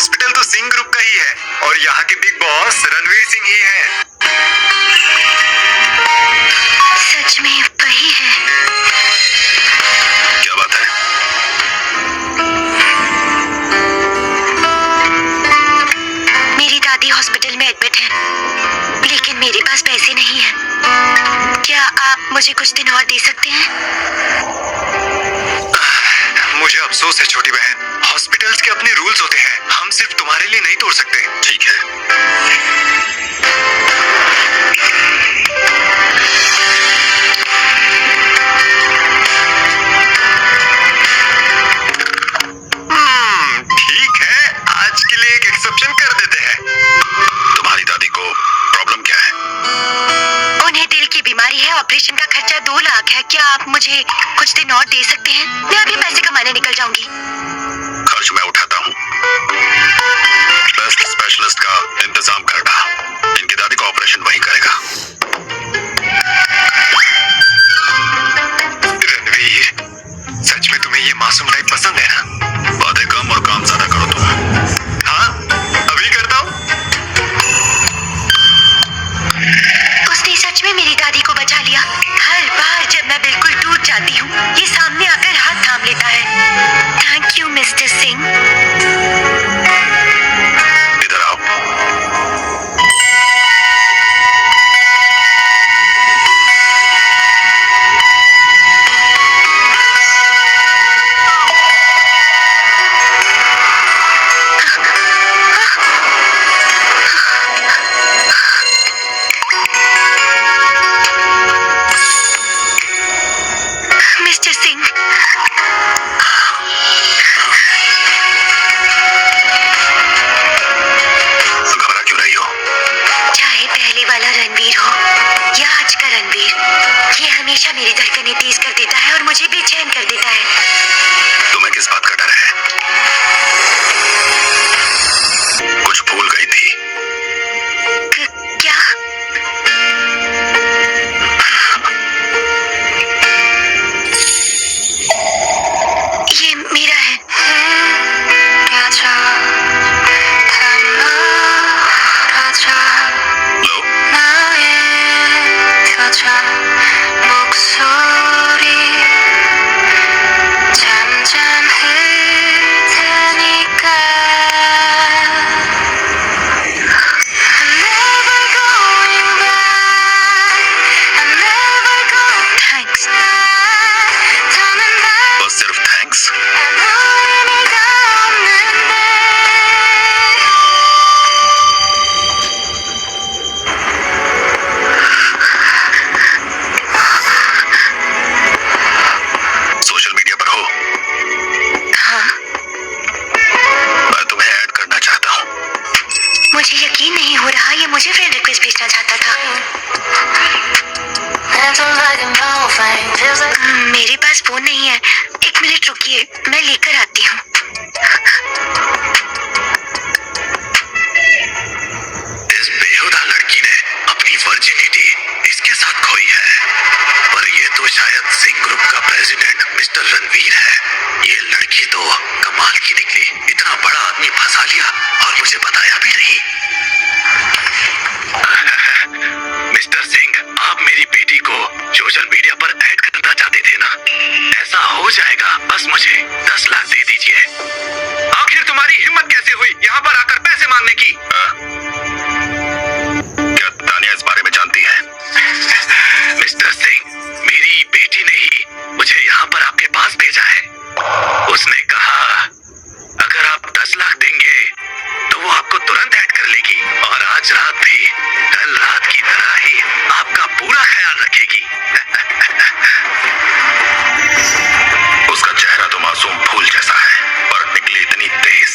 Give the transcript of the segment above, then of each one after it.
Hospital तो Singh group का ही है और यहाँ के बिग बॉस रणवीर सिंह ही है। सच में वही है। क्या बात है? मेरी दादी हॉस्पिटल में एडमिट है, लेकिन मेरे पास पैसे नहीं हैं। क्या आप मुझे कुछ दिन और दे सकते हैं? मुझे अफसोस है छोटी बहन, हॉस्पिटल्स के अपने रूल्स होते हैं, हम सिर्फ तुम्हारे लिए नहीं तोड़ सकते। ठीक है। ठीक है, आज के लिए एक एक्सेप्शन कर देते हैं। तुम्हारी दादी को प्रॉब्लम क्या है? उन्हें दिल की बीमारी है, ऑपरेशन का खर्चा 2 लाख है। क्या आप मुझे कुछ दिन और दे सकते हैं? मैं अभी पैसे कमाने निकल जाऊंगी। खर्च मैं उठाता हूँ। बेस्ट स्पेशलिस्ट का इंतजाम करना। इनकी दादी का ऑपरेशन वही करेगा। रणवीर, सच में तुम्हें ये मासूम टाइप पसंद है ना? बातें कम और काम ज्यादा करो तुम। हाँ, अभी करता हूँ। उसने सच में मेरी दादी को बचा लिया। हर बार जब मैं बिल्कुल टूट जाती हूँ, ये सामने आकर हाथ थाम लेता है। Thank you mister Singh. इधर आओ। मिस्टर सिंह, घबरा क्यों रही हो? चाहे पहले वाला रणवीर हो या आज का रणवीर, ये हमेशा मेरी धड़कनें तेज कर देता है और मुझे बेचैन कर देता है। तुम्हें किस बात का डर है? कुछ भूल गई थी। क्या? ये मेरा है। लो, थैंक्स। बस सिर्फ थैंक्स। सोशल मीडिया पर हो? हाँ, मैं तुम्हें ऐड करना चाहता हूँ। मुझे यकीन नहीं हो रहा, ये मुझे फ्रेंड रिक्वेस्ट भेजना चाहता था। मेरे पास फोन नहीं है। 1 मिनट रुकिए, मैं लेकर आती हूँ। इस बेहुदा लड़की ने अपनी वर्जिनिटी इसके साथ खोई है, पर ये तो शायद सिंह ग्रुप का प्रेसिडेंट मिस्टर रणवीर है। ये लड़की तो कमाल की निकली, इतना बड़ा आदमी फंसा लिया और मुझे बताया भी नहीं। मिस्टर सिंह, आप मेरी बेटी को सोशल मीडिया पर ऐड करना चाहते थे ना? ऐसा हो जाएगा, बस मुझे 10 लाख दे दीजिए। आखिर तुम्हारी हिम्मत कैसे हुई यहाँ पर आकर पैसे मांगने की? क्या तानिया इस बारे में जानती है? मिस्टर सिंह, मेरी बेटी ने ही मुझे यहाँ पर आपके पास भेजा है। उसने कहा अगर आप 10 लाख देंगे तो वो आपको तुरंत ऐड कर लेगी और आज रात भी कल रात की तरह ही आपका पूरा ख्याल रखेगी। उसका चेहरा तो मासूम फूल जैसा है, पर निकली इतनी तेज।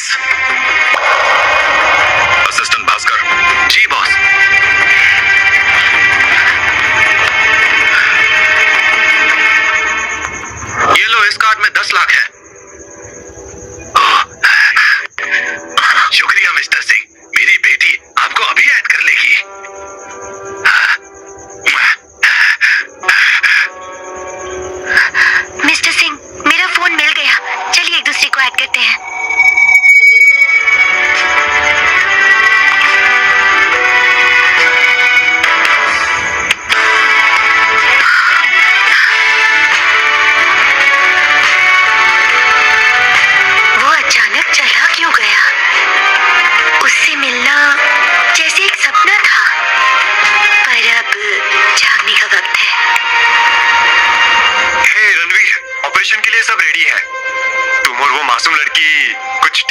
असिस्टेंट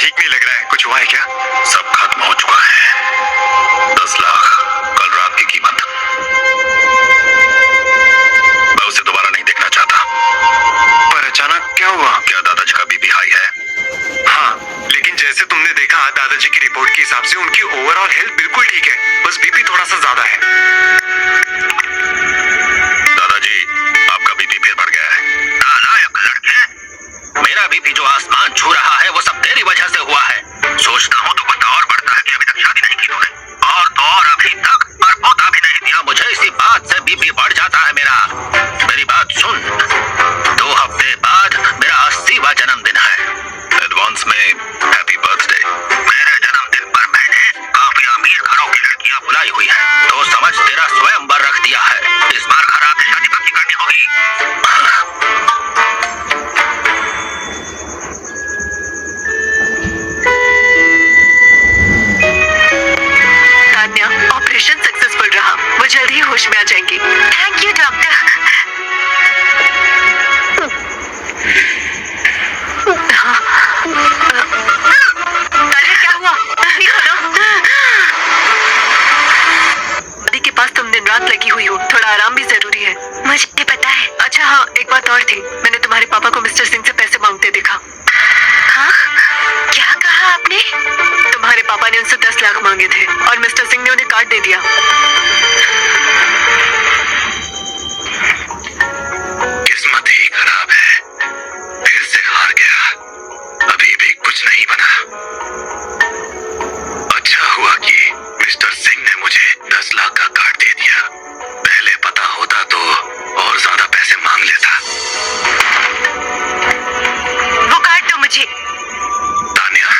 ठीक नहीं लग रहा है, कुछ हुआ है क्या? सब खत्म हो चुका है। 10 लाख कल रात की कीमत। मैं उसे दोबारा नहीं देखना चाहता। पर अचानक क्या हुआ? क्या दादाजी का बीपी हाई है? हाँ, लेकिन जैसे तुमने देखा दादाजी की रिपोर्ट के हिसाब से उनकी ओवरऑल हेल्थ बिल्कुल ठीक है, बस बीपी थोड़ा सा ज्यादा है। दादाजी, आपका बीपी फिर बढ़ गया है। नालायक लड़के, मेरा बीपी जो आसमान छू रहा है वो सब तेरी वजह से हुआ है। सोचता हूँ तो गुस्सा और बढ़ता है कि अभी तक शादी नहीं की तूने, और तो और अभी तक परपोता भी नहीं दिया मुझे। इसी बात से बीपी बढ़ जाता है मेरा। मेरी बात सुन, 2 हफ्ते बाद मेरा 80वां जन्मदिन है। एडवांस में हैप्पी बर्थडे। मेरे जन्मदिन पर मैंने काफी अमीर घरों की लड़कियां बुलाई हुई है, तो समझ तेरा स्वयंवर रख दिया है। इस बार घर आके शादी पक्की करनी होगी। तान्या, ऑपरेशन सक्सेसफुल रहा, वो जल्द ही होश में आ जाएंगी। Thank you doctor. अरे क्या हुआ? ठीक हो ना? दादी के पास तुम दिन रात लगी हुई हो, थोड़ा आराम भी जरूरी है। मुझे पता है। अच्छा हाँ, एक बात और थी, मैंने तुम्हारे पापा को मिस्टर सिंह से पैसे मांगते देखा। हाँ? क्या कहा आपने? तुम्हारे पापा ने उनसे 10 लाख मांगे थे और मिस्टर सिंह ने उन्हें कार्ड दे दिया। किस्मत ही खराब है, फिर से हार गया। अभी भी कुछ नहीं बना। अच्छा हुआ कि मिस्टर सिंह ने मुझे 10 लाख का कार्ड दे दिया। पहले पता होता तो और ज्यादा पैसे मांग लेता। वो कार्ड दो मुझे। तान्या,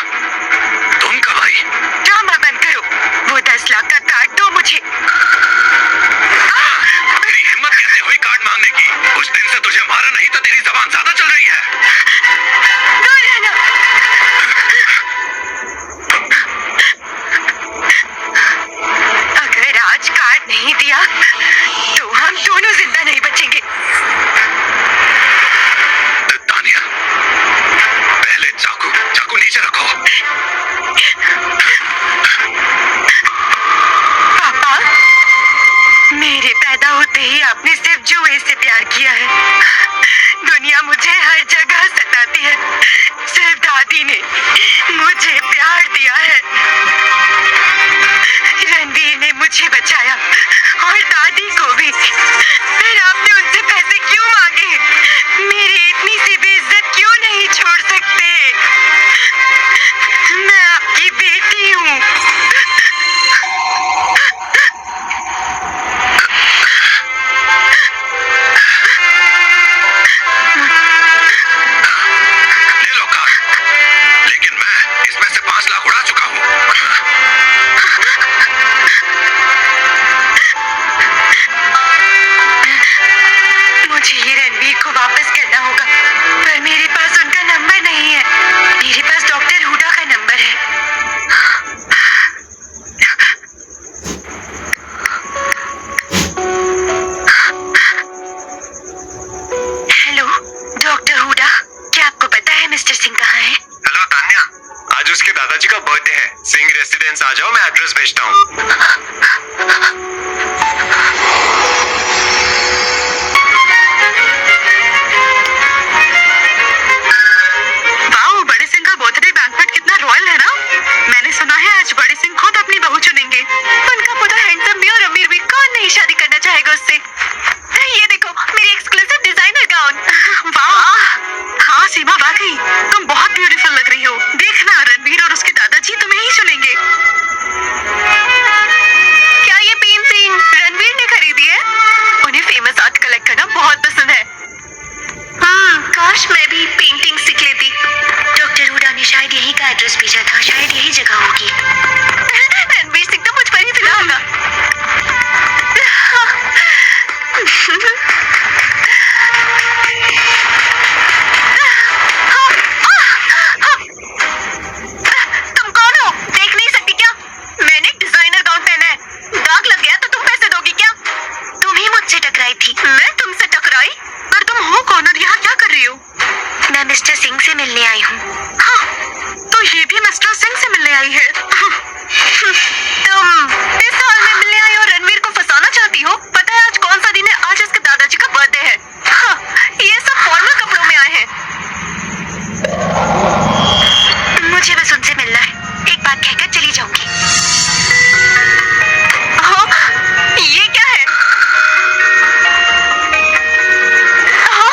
तुम कब आई? ड्रामा बंद करो, वो 10 लाख का कार्ड दो मुझे। तेरी हिम्मत कैसे हुई कार्ड मांगने की? उस दिन से तुझे मारा नहीं तो तेरी जबान ज्यादा चल रही है। दूर रहना। अगर आज कार्ड नहीं दिया तो हम दोनों जिंदा नहीं बचेंगे। तान्या, पहले चाकू नीचे रखो। पापा, मेरे पैदा होते ही आपने सिर्फ जुए से प्यार किया है। दुनिया मुझे हर जगह सताती है, सिर्फ दादी ने मुझे प्यार दिया है। रणवीर ने मुझे बचाया और दादी को भी। फिर आपने उनसे पैसे क्यों मांगे? मेरी इतनी सी भी इज्जत क्यों नहीं छोड़ सकते? मैं आपकी बेटी हूँ। ले लो कार्ड, लेकिन मैं इसमें से 5 लाख उड़ा चुका हूँ। मुझे ये रणवीर को वापस करना होगा, पर मेरे पास उनका नंबर नहीं है। मेरे पास डॉक्टर हुडा का नंबर है। हेलो डॉक्टर हुडा, क्या आपको पता है मिस्टर सिंह कहाँ है? हेलो तान्या, आज उसके दादाजी का बर्थडे है। सिंह रेसिडेंस आ जाओ, मैं एड्रेस भेजता हूँ। वाओ, बड़े सिंह का बर्थडे बैंक्वेट कितना रॉयल है ना। मैंने सुना है आज बड़े सिंह खुद अपनी बहू चुनेंगे। उनका पुत्र हैंडसम भी और अमीर भी, कौन नहीं शादी करना चाहेगा उससे। ये देखो मेरी एक्सक्लूसिव डिजाइनर गाउन। वाह, हाँ सीमा, वाकई तुम बहुत ब्यूटीफुल लग रही हो। देखना रणवीर और उसके दादाजी तुम्हें ही चुनेंगे। क्या ये पेंटिंग रणवीर ने खरीदी है? उन्हें फेमस आर्ट कलेक्ट करना बहुत पसंद है। काश मैं भी पेंटिंग सीख लेती। डॉक्टर हुडा ने शायद यही का एड्रेस भेजा था, शायद यही जगह होगी। रणवीर सिंह तो मुझ पर ही फिदा होगा। तुम कौन हो? देख नहीं सकती क्या? मैंने डिजाइनर गाउन पहना है। दाग लग गया तो तुम पैसे दोगी क्या? तुम ही मुझसे टकराई थी। मैं तुमसे टकराई? पर तुम हो कौन और यहाँ क्या कर रही हो? मैं मिस्टर सिंह से मिलने आई हूँ। हाँ, तो ये भी मिस्टर सिंह से मिलने आई है। तुम इस हाल में मिलने आई और रणवीर को फंसाना चाहती हो? पता है आज कौन सा दिन है? आज इसके दादाजी का बर्थडे है। हाँ, ये सब फॉर्मल कपड़ों में आए हैं। मुझे बस उनसे मिलना है, एक बात कहकर चली जाऊंगी। हाँ, ये क्या है? हाँ,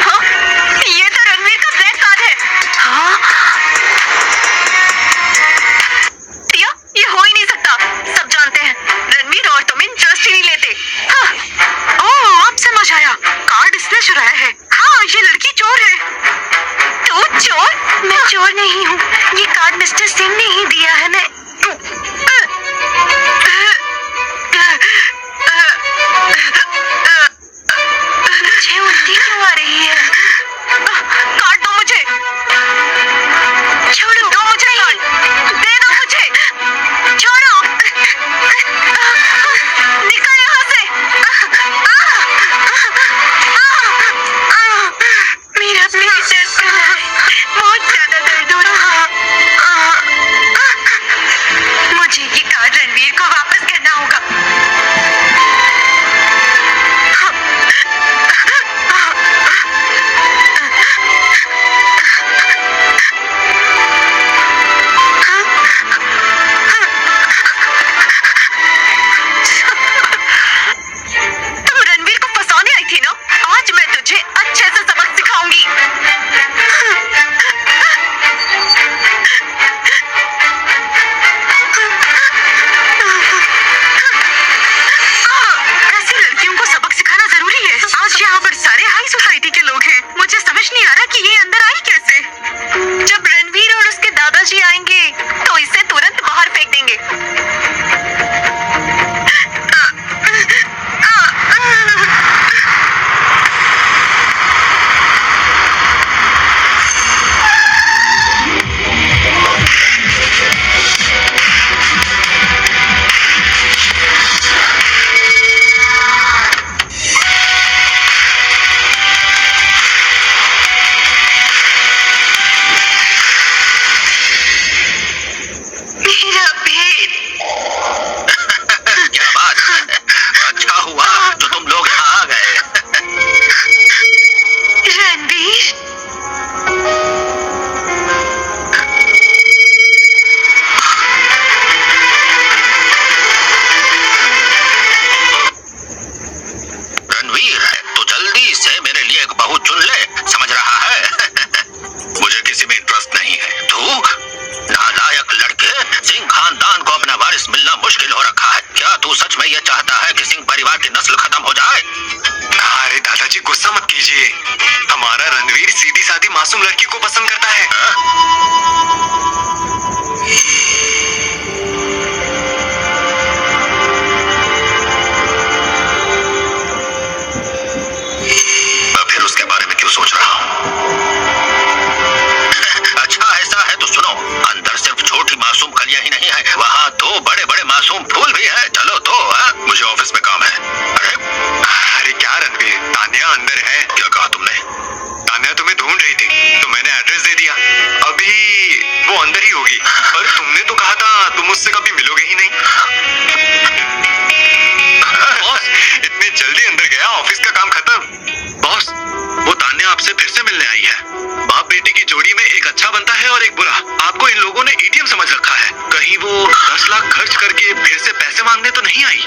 हाँ, ये तो रणवीर का ब्लैक कार्ड है। हाँ, प्रिया, ये हो ही नहीं सकता। सब जानते हैं रणवीर औरतों में इंटरेस्ट ही नहीं लेते। हाँ, ओह, अब समझ आया, कार्ड इसने चुराया है। हाँ, ये लड़की चोर है। तू चोर? मैं चोर नहीं हूँ, ये कार्ड मिस्टर सिंह ने ही दिया है। मैं मुझे उल्टी क्यों आ रही है? कार्ड दो मुझे। छोड़ो, दो मुझे कार्ड, दे दो मुझे। छोड़ो, निकल यहाँ से। मेरा पेट दर्द कर रहा है, बहुत ज्यादा दर्द हो रहा है। मुझे ये कार्ड रणवीर को वापस करना होगा। तुम रणवीर को फंसाने आई थी ना? आज मैं तुझे अच्छे से सबक सिखाऊंगी। ऐसी लड़कियों को सबक सिखाना जरूरी है। आज यहाँ पर सारे हाई सोसाइटी के लोग हैं। मुझे समझ नहीं आ रहा कि ये अंदर आई कैसे। जब रणवीर और उसके दादाजी आएंगे तो इसे तुरंत बाहर फेंक देंगे। मेरा पेट। क्या बात है? अच्छा हुआ जो तुम लोग यहाँ आ गए। रणवीर, रणवीर है तो जल्दी से मेरे लिए एक बहू चुन ले, समझ रहा है? मुझे किसी में इंटरेस्ट नहीं है। तू नालायक लड़के, सिंह खानदान को अपना वारिस मिलना मुश्किल हो रखा है। क्या तू सच में यह चाहता है कि सिंह परिवार की नस्ल खत्म हो जाए? अरे दादाजी गुस्सा मत कीजिए, हमारा रणवीर सीधी सादी मासूम लड़की को पसंद करता है। मैं फिर उसके बारे में क्यों सोच रहा हूँ? अच्छा ऐसा है तो सुनो, अंदर सिर्फ छोटी मासूम कलियां ही नहीं है, वहाँ दो बड़े बड़े मासूम फूल भी है। चलो तो। मुझे ऑफिस में काम है। अरे क्या रणवीर, तान्या अंदर है। क्या कहा तुमने? तान्या तुम्हें ढूंढ रही थी तो मैंने एड्रेस दे दिया। अभी वो अंदर ही होगी, पर तुमने तो कहा था तुम उससे कभी मिलोगे ही नहीं। बॉस, इतने जल्दी अंदर गया, ऑफिस का काम खत्म। बॉस, वो तान्या आपसे फिर से मिलने आई है। बाप बेटी की जोड़ी में एक अच्छा बनता है और एक बुरा। आपको इन लोगों ने एटीएम समझ रखा है। कहीं वो 10 लाख खर्च करके फिर से पैसे मांगने तो नहीं आई?